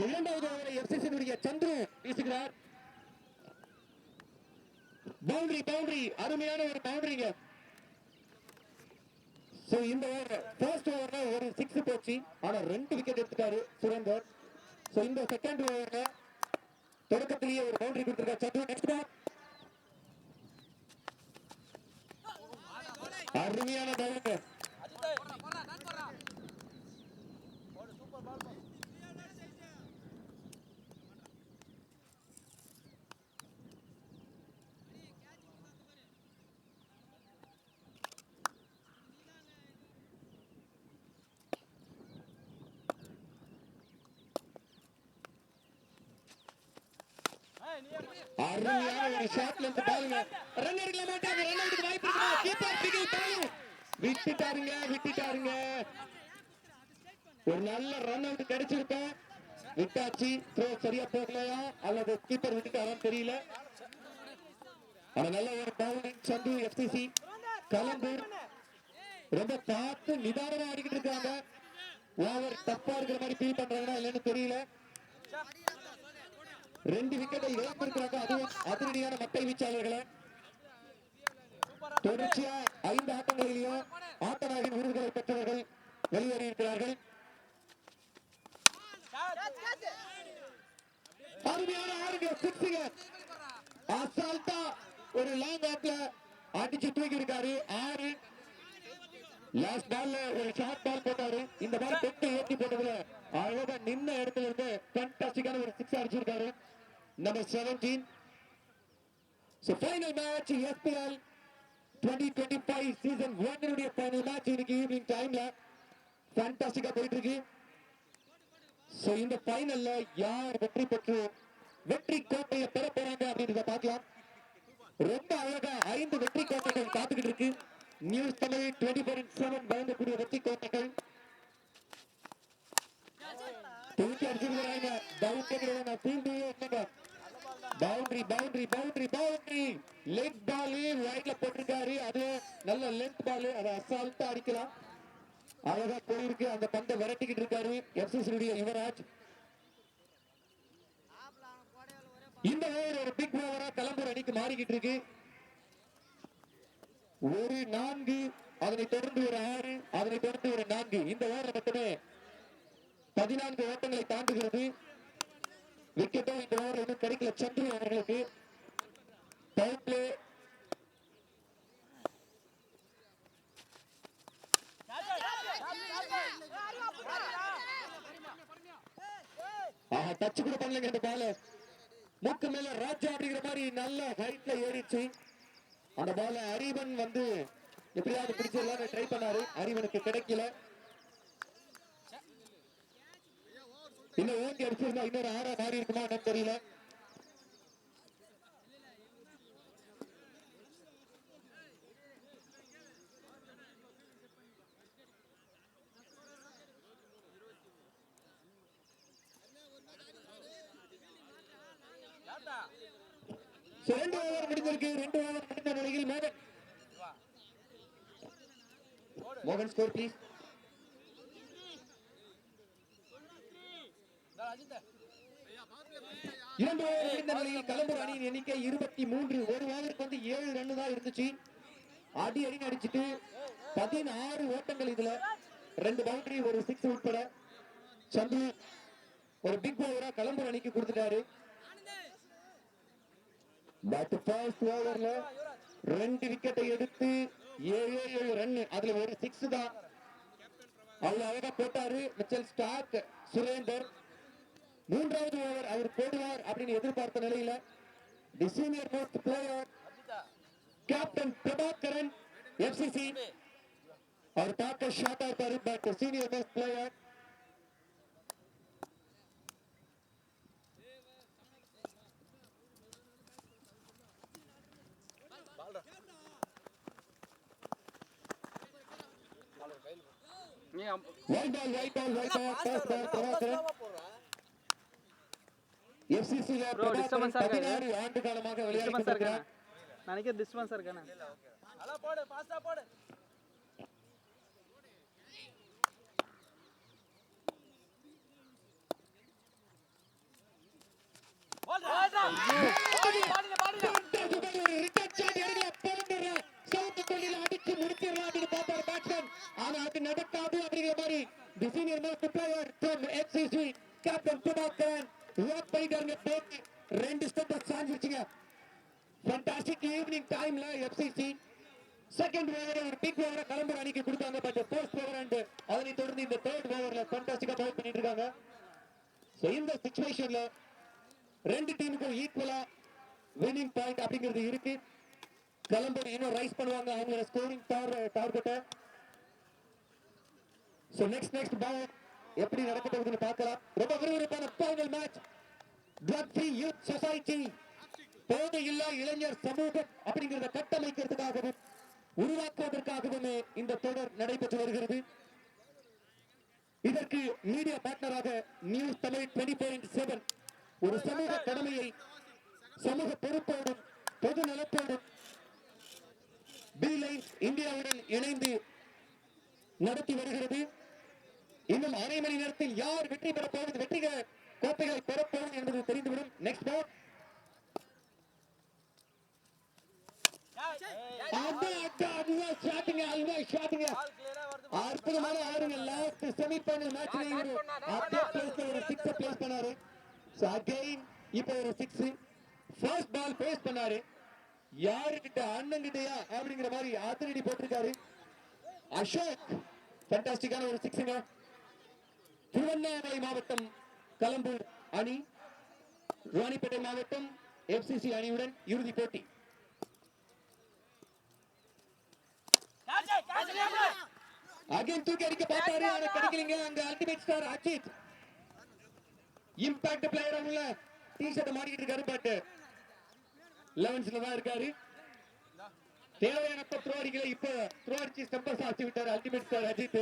இரண்டாவது ஓவரை எஃப்சிசியினுடைய சந்துரு வீசுகிறார். பவுண்டரி அருமையான ஒரு பவுண்டரிங்க. இந்த ஓவர் ஃபர்ஸ்ட் ஓவர்ல ஒரு 6 போச்சு. ஆனா 2 விக்கெட் எடுத்துட்டாரு சுரேந்தர். இந்த செகண்ட் ஓவர்ல தொடக்கத்திலேயே ஒரு பவுண்டரி கொடுத்திருக்காரு சந்துரு. நெக்ஸ்ட் பால் அருமையான பவுண்டரி. அருமையான ஒரு ஷாட்ல இருந்து பாருங்க. ரன் எடுக்க மாட்டாங்க. ரன் எடுக்க வாய்ப்பு இருக்குமா? கீப்பர் பிகில் பால் விட்டுட்டாருங்க. ஒரு நல்ல ரன் அவுட் கிடைச்சிருக்கும். விட்டாச்சு. த்ரோ சரியா போகலையா அல்லது கீப்பர் விட்டுட்டாரான்னு தெரியல. ஆனா நல்ல ஒரு பவுலிங் சந்து எஃப்சிசி கலம்பூர். ரொம்ப பார்த்து நிதானமா ஆடிக்கிட்டு இருக்காங்க. ஓவர் தப்பா இருக்கிற மாதிரி ஃபீல் பண்றாங்கன்னா இல்லன்னு தெரியல. 2 விக்கெட்டை இழந்திருக்கிறாங்க. அதுவும் அதிரடியான மட்டை வீச்சாளர்களை. தொடர்ச்சியா 5 ஆட்டங்களிலேயும் ஆட்டநாயகன் விருதுகளை பெற்றவர்கள் வெளியேறியிருக்கிறார்கள். அருமையான ஆறுங்க சிக்ஸுங்க. அசால்ட்டா ஒரு லாங் ஆப்ல அடிச்சு தூக்கி இருக்காரு. 6. லாஸ்ட் பால்ல ஒரு ஷார்ட் பால் போட்டாரு. இந்த பால் பெட்டு ஏற்றி போட்டதுல அழகா நின்ன இடத்துல இருந்து ஃபேண்டாஸ்டிக்கான ஒரு 6 அடிச்சிருக்காரு. Number 17. So final match FPL 2025 season 1 உடைய final match இன்னைக்கு ஈவினிங் டைம்ல ஃபேண்டாஸ்டிக்கா போயிட்டு இருக்கு. சோ இந்த ஃபைனல்ல யார் வெற்றி பெற்று வெற்றி கோட்டையை பெற போறாங்க அப்படின்றத பார்க்கலாம். ரொம்ப அழகா 5 வெற்றி கோட்டைகள் காத்துக்கிட்டு இருக்கு. நியூஸ் தமிழ் 24/7 வழங்கக்கூடிய வெற்றி கோட்டைகள் தூக்கி அடிச்சிருக்கிறாங்க. பவுண்டரி லெக் பால் ரைட்ல போட்டிருக்காரு. அது நல்ல லென்த் பால். அதை அசால்ட்டா அடிக்கலாம். அழகா போயிருக்கு. அந்த பந்தை விரட்டிக்கிட்டு இருக்காரு எஃப்சிசி யுவராஜ். இந்த ஓவர் ஒரு பிக் ஓவரா கலம்பூர் அணிக்கு மாறிக்கிட்டு இருக்கு. ஒரு 4, அதனை தொடர்ந்து ஒரு 6, அதனை தொடர்ந்து ஒரு 4. இந்த ஓவர் மட்டுமே 14 ஓட்டங்களை தாண்டுகிறது. விக்கெட்டோ இந்த ஓவர் இன்னும் கிடைக்கல சந்திரு அவர்களுக்கு. பவர் பிளே டச் கூட பண்ணலங்க. இந்த பால் மூக்கு மேல ராஜா அப்படிங்கிற மாதிரி நல்ல ஹைட்ல ஏறிச்சு. அந்த பால அறிவன் வந்து எப்படியாவது பிடிச்சிடலாம்னு ட்ரை பண்ணாரு. அறிவனுக்கு கிடைக்கல. இன்னும் ஓங்கி அடிச்சிருந்தா இன்னொரு 6 மாறி இருக்குமா என்னன்னு தெரியல. ரெண்டு ஓவர் முடிஞ்சிருக்கு. 2 ஓவர் முடிந்த நிலையில் மோகன் ஸ்கோர் ப்ளீஸ். இரண்டு ஓவர் முடிந்த நிலையில் கலம்பூர் அணியின் எண்ணிக்கை 23. ஒரு ஓவருக்கு வந்து 7 ரன் தான் இருந்துச்சு. அடி அடிச்சுட்டு 16 ஓட்டங்கள். இதுல 2 பவுண்டரி ஒரு 6 உட்பட சந்து ஒரு பிக் ஓவரா கலம்பூர் அணிக்கு கொடுத்துட்டாரு. பட் ஃபர்ஸ்ட் ஓவர்ல 2 விக்கெட்டை எடுத்து 7 ரன். அதுல ஒரு 6 தான். அவ்வளவு அழகா போட்டாரு மிச்சல் ஸ்டார்க் சுரேந்தர். 3வது ஓவர் அவர் போடுவார் அப்படின்னு எதிர்பார்த்த நிலையில the senior most player captain Prabhakaran FCC அவர் பார்க்க ஷார்ட்டா இருப்பாரு. But senior most player white ball first ball Prabhakaran FCC 16 ஆண்டு காலமாக விளையாடி கொண்டிருக்கிறார். ನನಗೆ ಡಿಸ್ಪೆನ್ಸರ್ ಕಣ ಅಲ್ಲ போடு பாஸ்டா போடு Fantastic evening time la FCC second over ஒரு big over கலம்பூர் அணிக்கு கொடுத்தாங்க பட் first over and அதனை தொடர்ந்து இந்த third overல ஃபண்டாஸ்டிக்கா பவுல் பண்ணிட்டு இருக்காங்க சோ இந்த சிச்சுவேஷன்ல ரெண்டு டீமுக்கும் ஈக்குவலா வின்னிங் பாயிண்ட் அப்படிங்கிறது இருக்கு கலம்பூர் இன்னும் ரைஸ் பண்ணுவாங்க அவங்களோட ஸ்கோரிங் டார்கெட்டை சோ நெக்ஸ்ட் பால் எப்படி நடக்க போகுதுன்னு பார்க்கலாம் ரொம்ப விறுவிறுப்பான final match drug free youth society போதை இல்லா இளைஞர் சமூகம் அப்படிங்கிறத கட்டமைக்கிறதுக்காகவும் உருவாக்குவதற்காகவுமே இந்த தொடர் நடைபெற்று வருகிறது இதற்கு மீடியா பார்ட்னராக நியூஸ் தமிழ் 20.7 ஒரு சமூக கடமையை சமூக பொறுப்போடும் பொது நலத்தோடும் பி-லைன் இந்தியாவுடன் இணைந்து நடத்தி வருகிறது இன்னும் அரை மணி நேரத்தில் யார் வெற்றி பெறப் போவது வெற்றிக கோப்பைகளை பெறப்போவது என்பது தெரிந்துவிடும் நெக்ஸ்ட் பால் அற்புதமான ஆடுங்க லாஸ்ட் செமிஃபைனல் மேட்ச்ல ஒரு 6 பிளேஸ் பண்ணாரு சோ அகைன் இப்போ ஒரு 6 ஃபர்ஸ்ட் பால் பேஸ் பண்ணாரு யாருக்கிட்ட அண்ணன் கிட்டயா அப்படிங்கிற மாதிரி ஆத்திரடி போட்டிருக்காரு அசோக் ஃபண்டாஸ்டிக்கான ஒரு 6ங்க திருவண்ணாமலை மாவட்டம் கலம்பூர் அணி ராணிப்பேட்டை மாவட்டம் FCC அணியுடன் இறுதி போட்டி அகைன் தூக்கி அடிக்க பார்த்தாரு ஆனா கிடைக்கலங்க அங்க ultimate star Ajith impact player உள்ள டி-ஷர்ட் மாட்டிட்டு இருக்காரு பட் 11ஸ்ல தான் இருக்காரு தேவையான த்ரோ அடிக்கல இப்போ த்ரோ அடிச்சு ஸ்டெம்பர்ஸ் ஆச்சு விட்டாரு ultimate star Ajith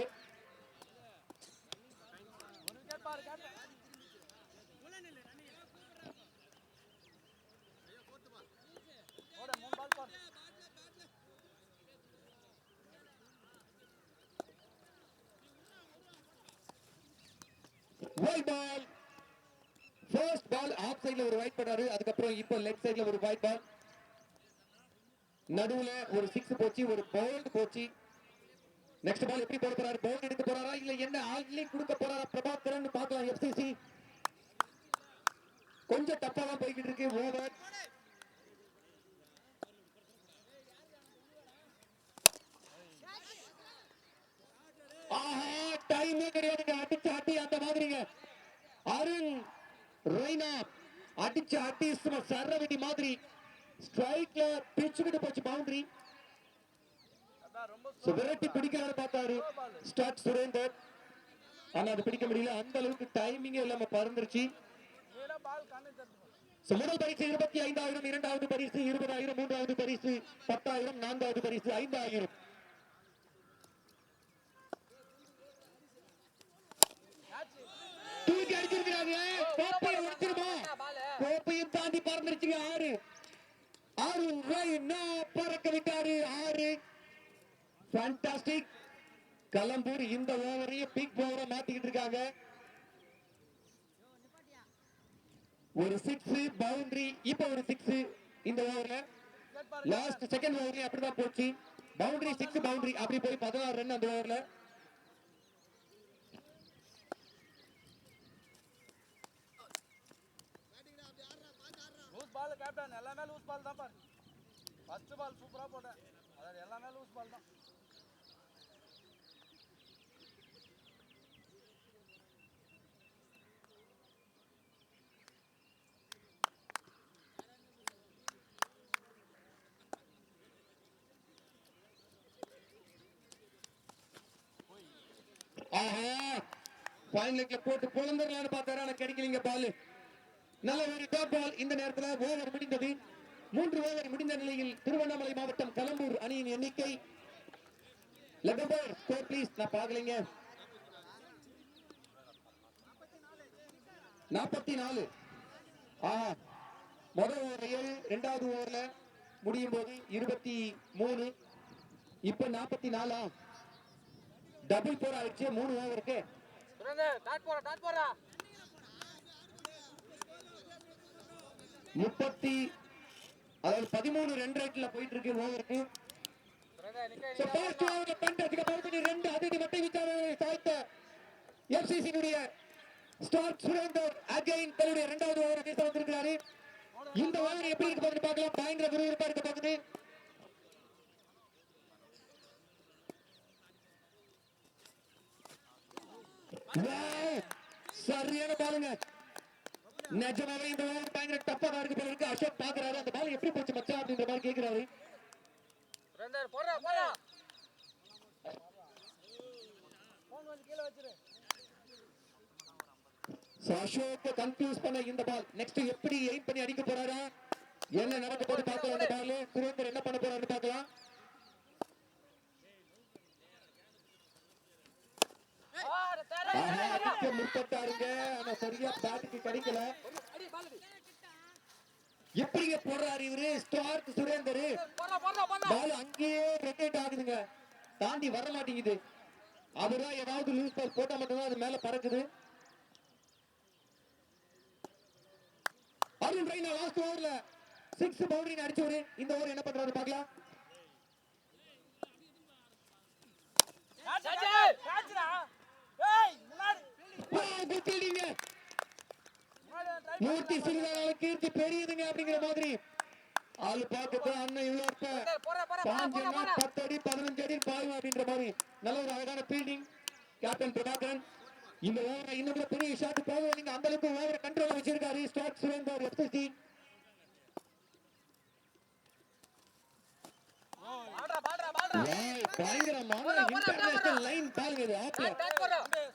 white ball first ball off sideல ஒரு white பண்ணாரு அதுக்கு அப்புறம் இப்போ லெஃப்ட் சைடுல ஒரு white ball நடுவுல ஒரு 6 போச்சு ஒரு பவுல் போச்சு நெக்ஸ்ட் பால் எப்படி போட போறாரு பவுல் எடுக்க போறாரா இல்ல என்ன ஆல்ரெடி கொடுக்க போறாரா பிரபாகரன் பார்க்கலாம் FCC கொஞ்சம் டப்பா தான் போயிட்டு இருக்கு ஓவர் ஆஹா டைமே கிடையாது அடிச்சு அடி அந்த மாதிரிங்க அருண் ரெய்னா அடிச்சு அடி சும்மா சரவெடி மாதிரி ஸ்ட்ரைக்ல பிச்சுக்கிட்டு போச்சு பவுண்டரி விரட்டி பிடிக்கலான்னு பார்த்தாரு ஸ்டார்ட் சுரேந்தர் ஆனா அது பிடிக்க முடியல அந்த அளவுக்கு டைமிங்கே இல்லாம பறந்துருச்சு முதல் பரிசு 25,000 இரண்டாவது பரிசு 20,000 மூன்றாவது பரிசு 10,000 நான்காவது பரிசு 5,000 தூக்கி அடிச்சிருக்கிறாங்க கோப்பையை உடைச்சிருமா கோப்பையும் தாண்டி பறந்துருச்சுங்க ஆறு பறக்க விட்டாரு 6 ஃபேண்டாஸ்டிக் கலம்பூர் இந்த ஓவரையும் பிக் ஓவரா மாத்திக்கிட்டு இருக்காங்க ஒரு 6 பவுண்டரி இப்ப ஒரு 6 இந்த ஓவர்ல லாஸ்ட் செகண்ட் ஓவர்ல அப்படிதான் போச்சு பவுண்டரி 6 பவுண்டரி அப்படி போய் 16 ரன் அந்த ஓவர்ல லூஸ் பால் கேப்டன் எல்லாமே லூஸ் பால் தான் பாரு ஃபர்ஸ்ட் பால் சூப்பரா போட்டேன் அதாவது எல்லாமே லூஸ் பால் தான் போட்டு பொழந்தரலான்னு பார்த்தாரு ஆனா கிடைக்கலீங்க பால் நல்ல ஒரு டாப் பால் இந்த நேரத்தில் ஓவர் முடிந்தது 3 ஓவர் முடிந்த நிலையில் திருவண்ணாமலை மாவட்டம் கலம்பூர் அணியின் எண்ணிக்கை ஸ்கோர் ப்ளீஸ் நான் பார்க்கலைங்க 44 முதல் ஓவர் 7 இரண்டாவது ஓவர்ல முடியும் போது 23. இப்ப 44. டபுள் 4 ஆயிடுச்சு 3 ஓவருக்கு. டாட் போறா 13-2 போயிட்டு இருக்கு ஓவருக்கு. ஃபர்ஸ்ட் ஓவர்ல பண்றதுக்கு பவுண்டரி 2 அதிதி வட்டை விட்டாரு சால்ட் எஃப்சிசி உடைய ஸ்டார் சுரேந்தர் அகைன் தன்னுடைய இரண்டாவது ஓவரை வீச வந்திருக்கிறாரு. இந்த ஓவர் எப்படி இருக்கு பார்த்து பார்க்கலாம். பயங்கர விறுவிறுப்பா இருக்க பார்க்குது. சரியான பாருங்க. நிஜமாவே இந்த ஓவர் பயங்கர டஃப்பா தான் இருக்கு போல இருக்கு. அசோக் பாக்குறாரு அந்த பால் எப்படி போச்சு மச்சான் அப்படின்ற மாதிரி கேக்குறாரு. போறா போன் வந்து கீழ வச்சிரு. அசோக் கன்ஃபியூஸ் பண்ண இந்த பால் நெக்ஸ்ட் எப்படி எய்ம் பண்ணி அடிக்க போறாரா, என்ன நடக்க போது பார்க்கலாம். அந்த பால் சுரேந்தர் என்ன பண்ண போறாரு பார்க்கலாம். முற்பட்டாருங்க ஆனா சரியா பேட்டுக்கு கிடைக்கல. எப்படிங்க போடுறாரு இவரு ஸ்டார் சுரேந்தர். பால் அங்கேயே ரொட்டேட் ஆகுதுங்க, தாண்டி வர மாட்டேங்குது. அவரா ஏதாவது லூஸ் பால் போட்டா மட்டும்தான் அது மேல பறக்குது. அருண் ரெய்னா லாஸ்ட் ஓவர்ல 6 பவுண்டரி அடிச்சவரு. இந்த ஓவர் என்ன பண்றாரு பார்க்கலாம். மூர்த்தி சிறுதானால கீர்த்தி பெரியதுங்க அப்படிங்கிற மாதிரி ஆளு பார்த்து அண்ணன் இவ்வளவு 10 அடி 15 அடி பாயும் அப்படின்ற மாதிரி நல்ல ஒரு அழகான ஃபீல்டிங் கேப்டன் பிரபாகரன். இந்த ஓவரை இன்னும் பெரிய ஷாட் போக நீங்க அந்த அளவுக்கு ஓவரை கண்ட்ரோல் வச்சிருக்காரு ஸ்டார் சுரேந்தர் எஃப்சிசி. பயங்கரமான இன்டர்நேஷனல் லைன் பாருங்க இது ஆப்ல.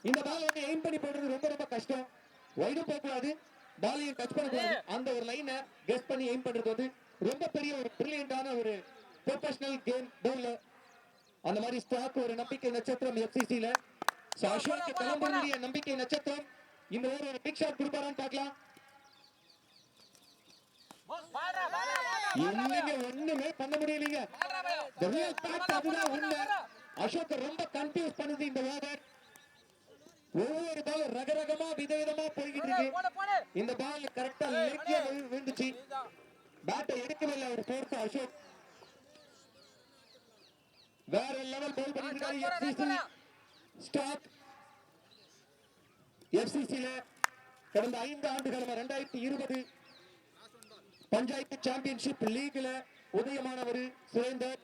இந்த பால் வந்து எய்ம் பண்ணி போடுறது ரொம்ப ரொம்ப கஷ்டம். வைடும் போக கூடாது, பாலையும் டச் பண்ண கூடாது. அந்த ஒரு லைனை கெஸ் பண்ணி எய்ம் பண்றது வந்து ரொம்ப பெரிய ஒரு பிரில்லியன்டான ஒரு ப்ரொபஷனல் கேம் பவுலர். அந்த மாதிரி ஸ்டாக் ஒரு நம்பிக்கை நட்சத்திரம் எஃப்சிசில. அசோக் தலைமுறைய நம்பிக்கை நட்சத்திரம் இந்த ஓவர் ஒரு பிக் ஷாட் கொடுப்பாரான்னு பார்க்கலாம். இன்னைக்கு ஒண்ணுமே பண்ண முடியலீங்க. அதுதான் உண்மை. அசோக் ரொம்ப கன்ஃபியூஸ் பண்ணுது இந்த ஓவர். ஒவ்வொரு பால் ரகரகமா விதவிதமா போய்கிட்டு இருக்கு. இந்த பால் கரெக்டா லெக்ல விழுந்துச்சு, பேட்டை எடுக்கவே இல்லை ஒரு ஃபோர்ஸ். அசோக் வேற லெவல் பால் பண்ணிருக்காரு. எஃப்சிசி ஸ்டாக் எஃப்சிசில கடந்த 5 ஆண்டுகளா 2020 பஞ்சாயத்து சாம்பியன்ஷிப் லீக்ல உதயமானவர் சுரேந்தர்.